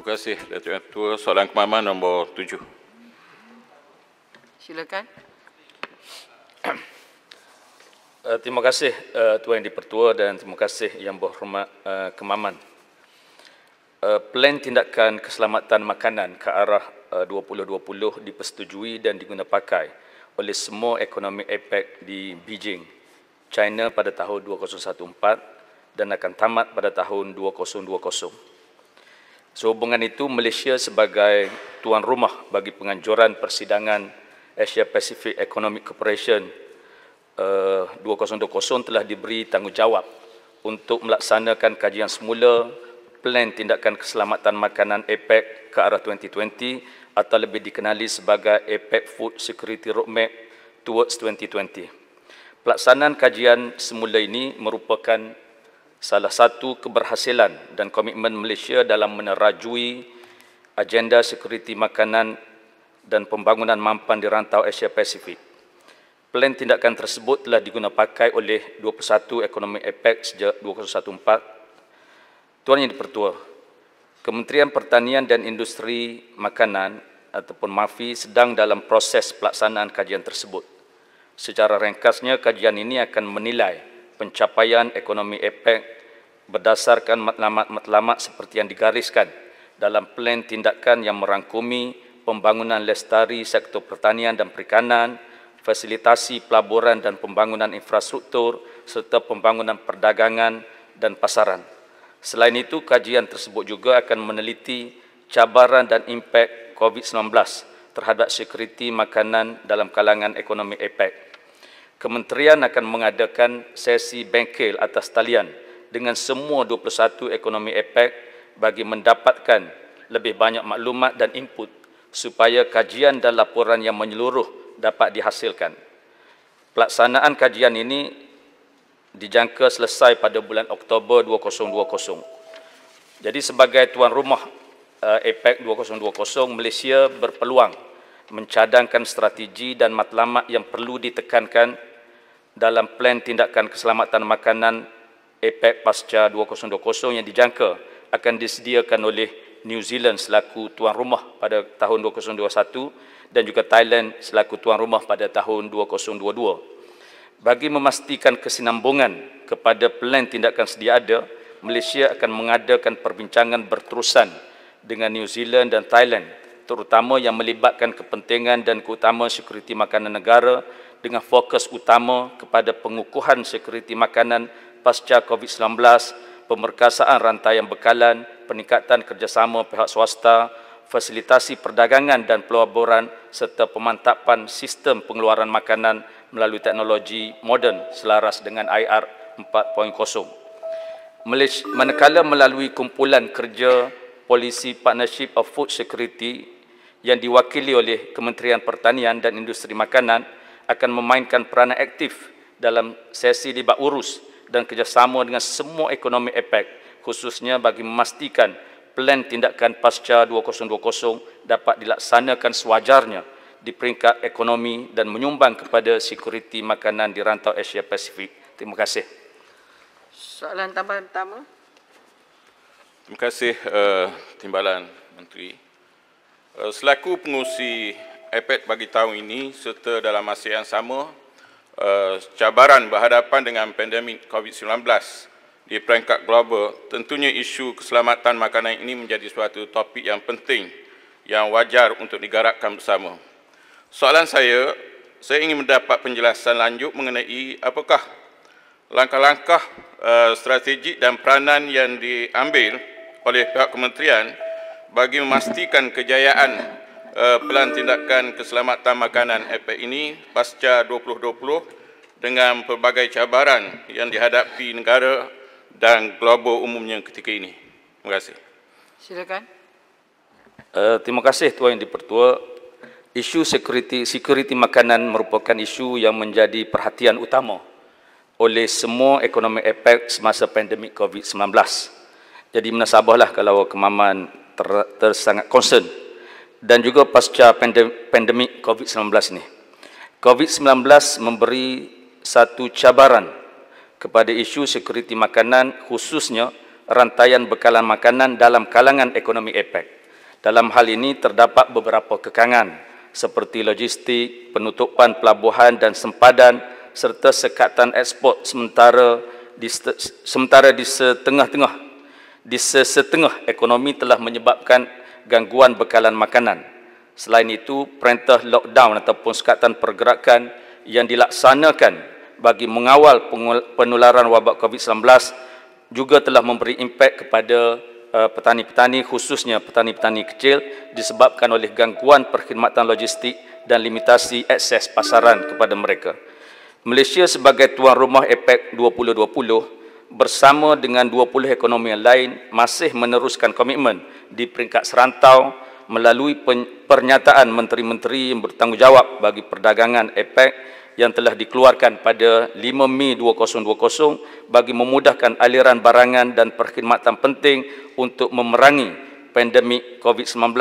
Terima kasih, Datuk Ketua. Soalan kemaman nombor 7. Silakan. Terima kasih Tuan Yang di-Pertua dan terima kasih Yang Berhormat Kemaman. Plan tindakan keselamatan makanan ke arah 2020 dipersetujui dan digunapakai oleh semua ekonomi APEC di Beijing, China pada tahun 2014 dan akan tamat pada tahun 2020. Sehubungan itu, Malaysia sebagai tuan rumah bagi penganjuran persidangan Asia Pacific Economic Cooperation 2020 telah diberi tanggungjawab untuk melaksanakan kajian semula Plan Tindakan Keselamatan Makanan APEC ke arah 2020 atau lebih dikenali sebagai APEC Food Security Roadmap Towards 2020. Pelaksanaan kajian semula ini merupakan salah satu keberhasilan dan komitmen Malaysia dalam menerajui agenda sekuriti makanan dan pembangunan mampan di rantau Asia Pasifik. Plan tindakan tersebut telah digunapakai oleh 21 ekonomi APEC sejak 2014. Tuan Yang di-Pertua, Kementerian Pertanian dan Industri Makanan ataupun MAFI sedang dalam proses pelaksanaan kajian tersebut. Secara ringkasnya, kajian ini akan menilai pencapaian ekonomi APEC berdasarkan matlamat-matlamat seperti yang digariskan dalam plan tindakan yang merangkumi pembangunan lestari sektor pertanian dan perikanan, fasilitasi pelaburan dan pembangunan infrastruktur, serta pembangunan perdagangan dan pasaran. Selain itu, kajian tersebut juga akan meneliti cabaran dan impak COVID-19 terhadap sekuriti makanan dalam kalangan ekonomi APEC. Kementerian akan mengadakan sesi bengkel atas talian dengan semua 21 ekonomi APEC bagi mendapatkan lebih banyak maklumat dan input supaya kajian dan laporan yang menyeluruh dapat dihasilkan. Pelaksanaan kajian ini dijangka selesai pada bulan Oktober 2020. Jadi sebagai tuan rumah APEC 2020, Malaysia berpeluang mencadangkan strategi dan matlamat yang perlu ditekankan dalam plan tindakan keselamatan makanan APEC pasca 2020 yang dijangka akan disediakan oleh New Zealand selaku tuan rumah pada tahun 2021 dan juga Thailand selaku tuan rumah pada tahun 2022. Bagi memastikan kesinambungan kepada plan tindakan sedia ada, Malaysia akan mengadakan perbincangan berterusan dengan New Zealand dan Thailand, terutama yang melibatkan kepentingan dan keutamaan sekuriti makanan negara dengan fokus utama kepada pengukuhan sekuriti makanan pasca COVID-19, pemerkasaan rantaian bekalan, peningkatan kerjasama pihak swasta, fasilitasi perdagangan dan pelaburan serta pemantapan sistem pengeluaran makanan melalui teknologi moden selaras dengan IR 4.0. Manakala melalui kumpulan kerja Polisi Partnership of Food Security yang diwakili oleh Kementerian Pertanian dan Industri Makanan akan memainkan peranan aktif dalam sesi libat urus dan kerjasama dengan semua ekonomi APEC, khususnya bagi memastikan plan tindakan pasca 2020 dapat dilaksanakan sewajarnya di peringkat ekonomi dan menyumbang kepada sekuriti makanan di rantau Asia Pasifik. Terima kasih. Soalan tambahan pertama. Terima kasih Timbalan Menteri. Selaku pengurusi APEC bagi tahun ini serta dalam masa yang sama, cabaran berhadapan dengan pandemik COVID-19 di peringkat global, tentunya isu keselamatan makanan ini menjadi suatu topik yang penting yang wajar untuk digarakkan bersama. Soalan saya ingin mendapat penjelasan lanjut mengenai apakah langkah-langkah strategik dan peranan yang diambil oleh pihak kementerian bagi memastikan kejayaan pelan tindakan keselamatan makanan APEC ini pasca 2020 dengan pelbagai cabaran yang dihadapi negara dan global umumnya ketika ini. Terima kasih. Silakan. Terima kasih Tuan Yang di-Pertua. Isu sekuriti makanan merupakan isu yang menjadi perhatian utama oleh semua ekonomi APEC semasa pandemik COVID-19. Jadi menasabahlah kalau Kemaman sangat concern dan juga pasca pandemik COVID-19 ini. COVID-19 memberi satu cabaran kepada isu sekuriti makanan, khususnya rantaian bekalan makanan dalam kalangan ekonomi APEC. Dalam hal ini terdapat beberapa kekangan seperti logistik, penutupan pelabuhan dan sempadan serta sekatan ekspor sementara di setengah ekonomi telah menyebabkan gangguan bekalan makanan. Selain itu, perintah lockdown ataupun sekatan pergerakan yang dilaksanakan bagi mengawal penularan wabak COVID-19 juga telah memberi impak kepada petani-petani, khususnya petani-petani kecil, disebabkan oleh gangguan perkhidmatan logistik dan limitasi akses pasaran kepada mereka. Malaysia sebagai tuan rumah APEC 2020 bersama dengan 20 ekonomi yang lain masih meneruskan komitmen di peringkat serantau melalui pernyataan menteri-menteri yang bertanggungjawab bagi perdagangan APEC yang telah dikeluarkan pada 5 Mei 2020 bagi memudahkan aliran barangan dan perkhidmatan penting untuk memerangi pandemik COVID-19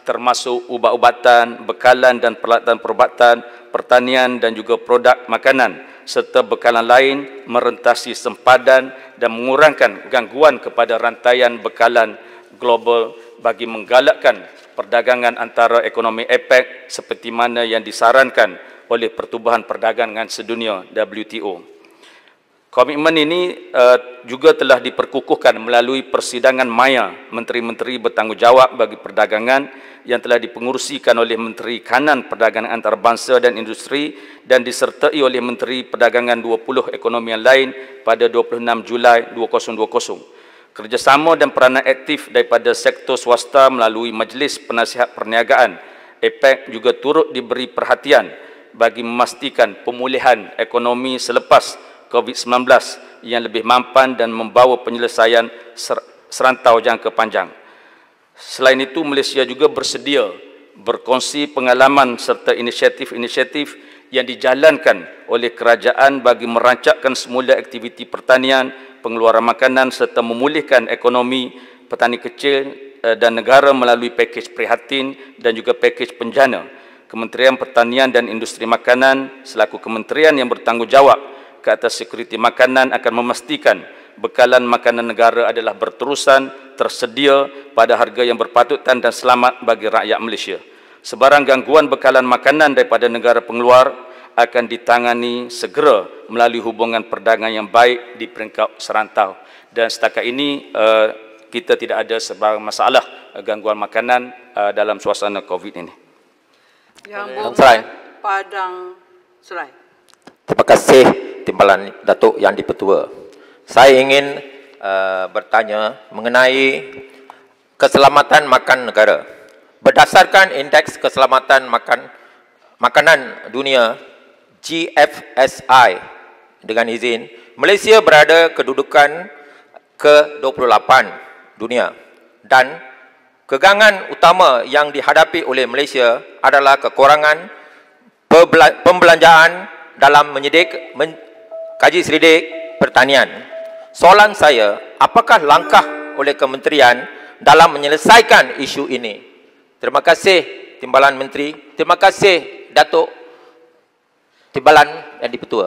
termasuk ubat-ubatan, bekalan dan peralatan perubatan, pertanian dan juga produk makanan serta bekalan lain merentasi sempadan dan mengurangkan gangguan kepada rantaian bekalan global bagi menggalakkan perdagangan antara ekonomi APEC seperti mana yang disarankan oleh Pertubuhan Perdagangan Sedunia WTO. Komitmen ini juga telah diperkukuhkan melalui persidangan maya menteri-menteri bertanggungjawab bagi perdagangan yang telah dipengurusikan oleh Menteri Kanan Perdagangan Antarabangsa dan Industri dan disertai oleh Menteri Perdagangan 20 ekonomi yang lain pada 26 Julai 2020. Kerjasama dan peranan aktif daripada sektor swasta melalui Majlis Penasihat Perniagaan APEC juga turut diberi perhatian bagi memastikan pemulihan ekonomi selepas COVID-19 yang lebih mampan dan membawa penyelesaian serantau jangka panjang. Selain itu, Malaysia juga bersedia berkongsi pengalaman serta inisiatif-inisiatif yang dijalankan oleh kerajaan bagi merancangkan semula aktiviti pertanian, pengeluaran makanan serta memulihkan ekonomi petani kecil dan negara melalui pakej prihatin dan juga pakej penjana. Kementerian Pertanian dan Industri Makanan selaku kementerian yang bertanggungjawab ke atas sekuriti makanan akan memastikan bekalan makanan negara adalah berterusan, tersedia pada harga yang berpatutan dan selamat bagi rakyat Malaysia. Sebarang gangguan bekalan makanan daripada negara pengeluar akan ditangani segera melalui hubungan perdagangan yang baik di peringkat serantau. Dan setakat ini kita tidak ada sebarang masalah gangguan makanan dalam suasana COVID ini. Yang Serai. Padang Serai. Terima kasih Timbalan Datuk Yang di-Pertua. Saya ingin bertanya mengenai keselamatan makan negara. Berdasarkan Indeks Keselamatan Makanan Dunia GFSI, dengan izin, Malaysia berada kedudukan ke-28 dunia dan kegangan utama yang dihadapi oleh Malaysia adalah kekurangan pembelanjaan dalam kaji selidik pertanian. Soalan saya, apakah langkah oleh kementerian dalam menyelesaikan isu ini? Terima kasih Timbalan Menteri. Terima kasih Datuk Timbalan Yang di-Pertua.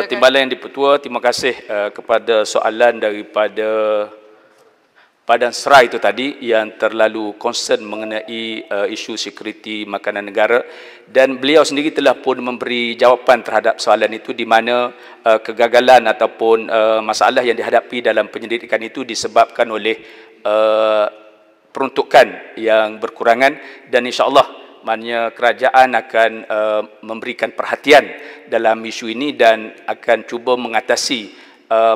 Timbalan Yang di-Pertua, terima kasih kepada soalan daripada Padang Serai itu tadi yang terlalu concern mengenai isu sekuriti makanan negara, dan beliau sendiri telah pun memberi jawapan terhadap soalan itu di mana kegagalan ataupun masalah yang dihadapi dalam penyelidikan itu disebabkan oleh peruntukan yang berkurangan, dan insya-Allah maknanya kerajaan akan memberikan perhatian dalam isu ini dan akan cuba mengatasi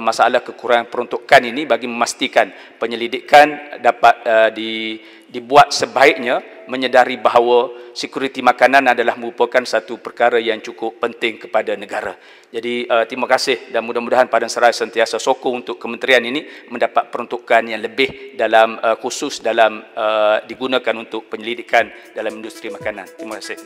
masalah kekurangan peruntukan ini bagi memastikan penyelidikan dapat dibuat sebaiknya, menyedari bahawa sekuriti makanan adalah merupakan satu perkara yang cukup penting kepada negara. Jadi terima kasih dan mudah-mudahan Padang Serai sentiasa sokong untuk kementerian ini mendapat peruntukan yang lebih dalam khusus dalam digunakan untuk penyelidikan dalam industri makanan. Terima kasih.